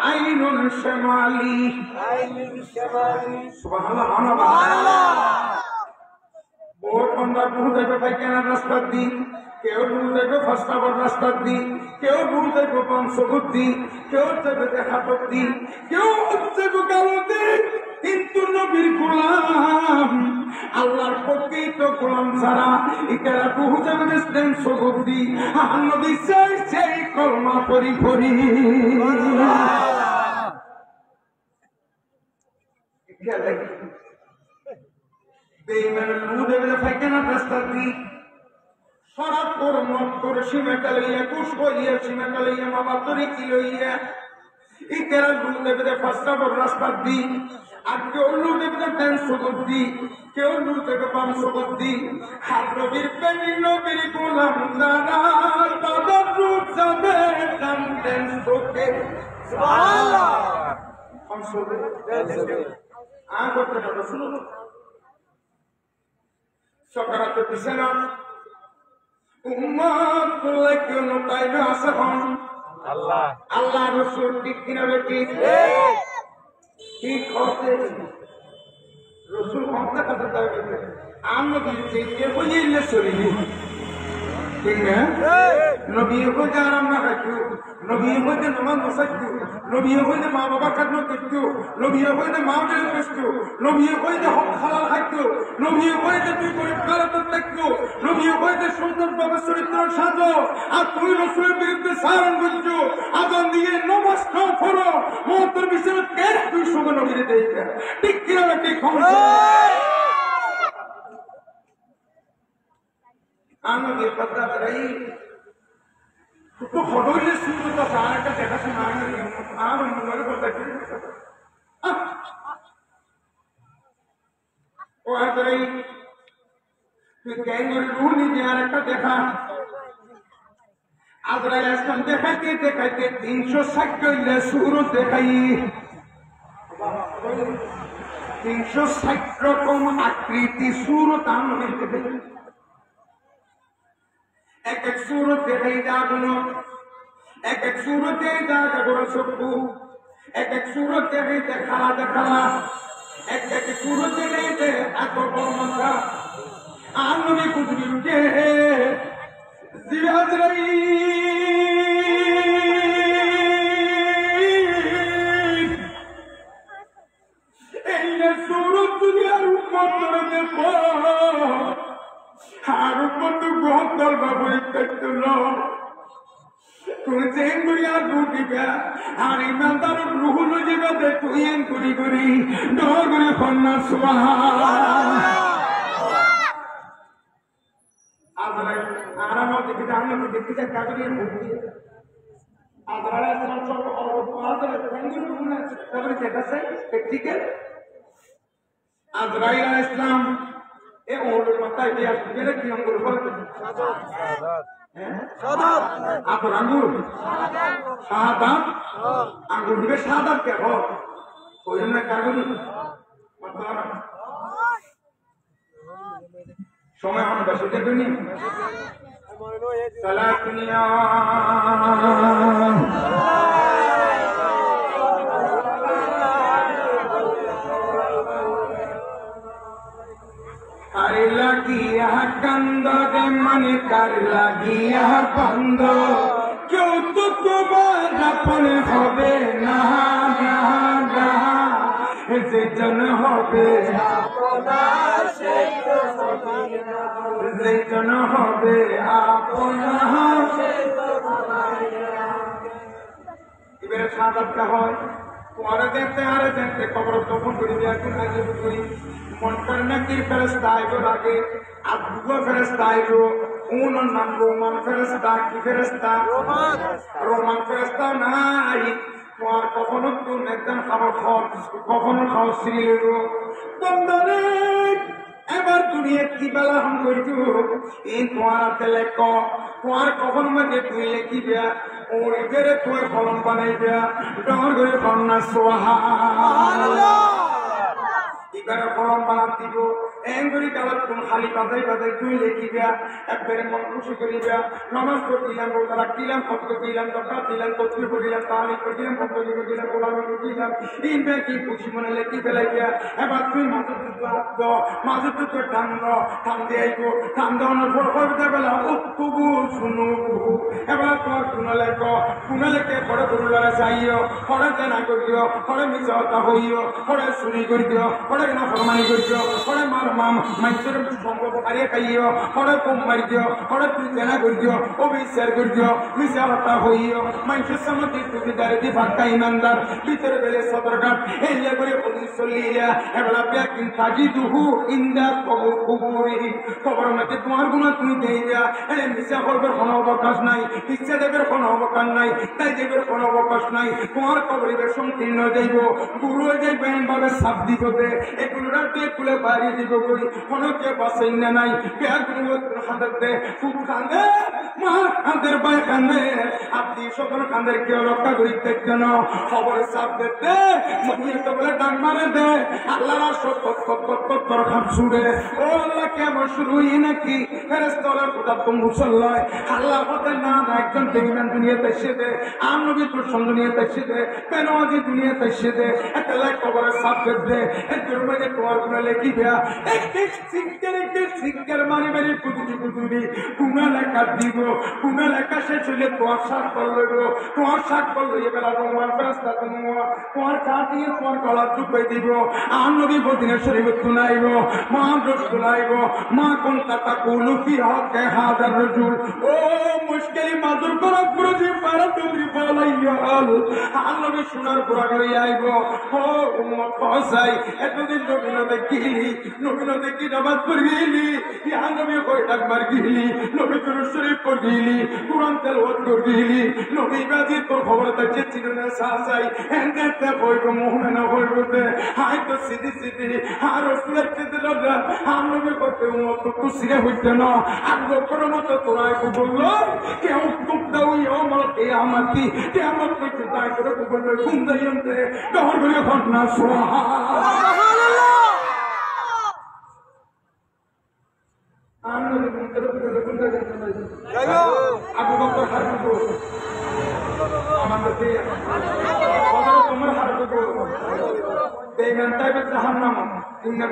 আইনুল শামালি সুবহানাল্লাহ বহুত বন্ধা বহু যাইব পাইখানার রাস্তার দিক কেউ বহু যাইব ফাস্টাবর রাস্তার দিক কেউ বহু যাইব বংশগুর দিক কেউ যাইব দেখাতর দিক কেউ যাইব কালো দিক কিন্তু নবীর গোলাম আল্লাহর প্রকৃত গোলাম ছাড়া এরা বহু যাইব দেন সগুর দিক নবী চাই চাই কলমা পরি পরি পায়খানা রাস্তার দিক সরাব করে মত করে সীমাটা লইয়া কুশ করিয়া সীমাটা লইয়া মামা তরি কি লইয়া এই কেরা লু দেবে ফাস্টাবর রাস্তার দিক আর কেউ লু দেবে দেন সগর দিক কেউ লু দেবে বাম সগর দিক হাত নবীর প্রেমী নবীর গোলাম দাদার দাদার রূপ যাবে দাম দেন সোকে সুবহানাল্লাহ हम सोते आँख করতে না শুনুন সকারাতে বিছানা উম্মত বলে কেন তাইবে আছে হন আল্লাহ আল্লাহ রাসূল ঠিক কিনা বেটি ঠিক হতে রাসূল কথা কথা তাইবে আমরা কি যে বলিলে সরিনি ঠিক না নবী কইতে আরাম না খাইতো নবী কইতে নামাজ নসাইতো নবী কইতে মা বাবা কাটনো করতো নবী কইতে মা বাবা কষ্ট নবী কইতে হক হালাল খাইতো নবী কইতে তুই গরিব গালাতে থাকতো নবী কইতে সুন্দর ভাবে চরিত্র সাজো আর তুই রাসূলের বিরুদ্ধে সারণ করছো আগুন দিয়ে নামাজ না পড়ো মওতের বিষয়ে কেন তুই সঙ্গে নবীরে দেইবা ঠিক কিনা ঠিক খমস आना ये पता रही तो खड़ोले सूट तो सारा का देखा से मांग रही आम मुंगल को तक ओ आ रही तो कैंगर रूह ने यार का देखा आज राजस्थान देखते 360 के सूरत दिखाई 360 रकम आकृति सूरत आम देखते एक एक सूरत देखाई जागुनो एक एक सूरत देखाई जागुनो सबको एक एक सूरत देखाई देखला देखला एक एक सूरत देखाई दे आतो बमसा आनो में कुछ भी रुके जिहाद रही ये सूरत दुनिया ऊपर देखो আর কত গহতল বাবুই করছিল তুই চেন করিয়া দুটিকা আর ইমানদার রুহ লজিবা দে তুই এন করি করি ডর করে কন্যা সুবহানাল্লাহ আজরাই আরাম দেখি জানো দেখি যা কাগরিয়া মুক্তি আজরাই আসলাম সব আজরাই তঙ্গুর গুনা তারপরে যেটা চাই প্র্যাকটিক্যাল আজরাই ইসলাম এ ওর মাথায় দিয়া গেলে কি আঙ্গুর বলতে শাহাদাত শাহাদাত আপন আঙ্গুর শাহাদাত আঙ্গুর দিবে শাহাদাত কে হো ওই জন্য কাগজ মাত্রা সময় হন বসে দেখুন সালাত দুনিয়া লাগিয়া কান্দ রে মানে কার লাগিয়া বন্ধ কেউ তো তোমার আপন হবে না যেজন হবে আপনার সেই তো যেজন হবে আপনার সেই তো এবারে সাদাতটা হয় তোমার দেখতে আরে দেখতে খবর তখন করে দেয়া কোন আগে করি मन करने की फरिश्ता आएगा आगे अब दूसरा फरिश्ता आएगा उन नाम रोमन फरिश्ता की फरिश्ता रोमन फरिश्ता नहीं তোমার কখনো তো নেতান খাবার খাওয়া কখনো খাওয়া সিরিল বন্ধনে এবার দুনিয়া কি বেলা হম করিত এই তোমার হাতে লেখ তোমার কখনো মাঝে তুই লেখি দেয়া ওর এবারে তুই ফলন বানাই দেয়া ডর করে কন্যা সোহা এবারে ফলন বানান দিব এঙ্গুরি কালার কোন খালি বাজাই বাজাই তুই লেখিবা একবারে মন খুশি করিবা নামাজ পড়িলাম রোজা রাখিলাম কত দিলাম দরকার দিলাম তসবি পড়িলাম তাহলে পড়িলাম কতলি পড়িলাম কোরআন পড়িলাম ইনবে কি খুশি মনে লেখি ফেলাইয়া এবার তুই মাঝে তো টান দিয়াইবো টান দেওয়ানোর পর কবিতা বেলা উত্তুবু শুনু এবার তোমার কোনা লেখে পরে গরুলারা চাইও পরে জানা করিও পরে মিশা হইও পরে চুরি করিও পরে না ফরমানি করিও পরে মার মাম মাইসের সম্পর্ক হারিয়ে খাইও পরে কম মারি দিও পরে তুই জানা করিও অবিচার করিও মিশা হতা হইও মাইসের সামনে সুবিধারে দি ফাঁকা ইমানদার ভিতরে বেলে সদরঘাট এই করে পুলিশ চলিয়া এবেলা ব্যাকিং থাকি দুহু ইন্দা কবুরি খবর মধ্যে তোমার গুণা তুমি দিয়ে যা এনে মিশা করবে কোনো অবকাশ নাই ইচ্ছা দেবের কোনো অবকাশ নাই তাই দেবের কোনো অবকাশ নাই তোমার কবরিবের সংকীর্ণ যাইব গুরু যাইবে ভাবে সাপ দিব এগুলোরা দিয়ে খুলে বাড়ি দিব বই কোনো কে বাসাই না নাই বেগুলো হাতের দে খুব কান্দে মা কান্দের বাই কান্দে আপনি সকল কান্দের কেউ রক্ষা করি দেখতেন খবরে সাপ দেখতে মহিলা তো বলে ডাক মারে দে আল্লাহ তোর খাপ ছুড়ে ও আল্লাহ কেমন শুরুই নাকি ফেরেশতার কথা তো মুসল্লায় আল্লাহ হতে না একজন বেঈমান দুনিয়াতে এসে দে আর নবী তোর সঙ্গে দুনিয়াতে এসে দে বেনামাজি দুনিয়াতে এসে দে একটা লাইক খবরের সাপ দে এর মধ্যে তোমার গুণা লেখি দেয়া একটি সিঙ্কের মারি মারি কুতুরি গুণা লেখা দিব গুণা লেখা শেষ হইলে তোমার শাক ফল লইব তোমার শাক ফল লইয়ে বেলা তোমার ফেরেশতা তোমার চা দিয়ে তোমার গলা চুপাই দিব আর নবী বদিনের শরীর তুলাইব মা রোজ তুলাইব মা কোন তাতা কুলু ফি হকে হাজার রজুল ও মুশকিল মাজুর করা পুরোজি পারা তুমি বলাইয়াল আর নবী শোনার পর লই আইব ও উম্মত ফসাই এতদিন নবীন দেখি নামাজ পড়িলি ইয়া নবী কয়টা বার গিলি নবী তোর শরীফ পড়িলি কুরআন তেলাওয়াত করিলি নবী বাজি তোর খবর তাকে চিরনা সাসাই এন্ডতে কইব মুমিনা হইবতে হাই তো সিধি আর রাসূলের কে দিলা আর নবী করতে উম্মত তো সিরে হইতে না আর গোপর মত তোরাই বলল কেউ তুক দাও ইয়ামাল কিয়ামতি কিয়ামত কইতে তাই করে বলল ঘুম দাইতে দহর করে ঘটনা সুবহানাল্লাহ আনন্দ মুক্তর করে কোনটা করতে নাই আবু বকর হারবো আমাদের দিয়ে কত তোমার হারবো বেগান তাইবে জাহান্নাম ইন্না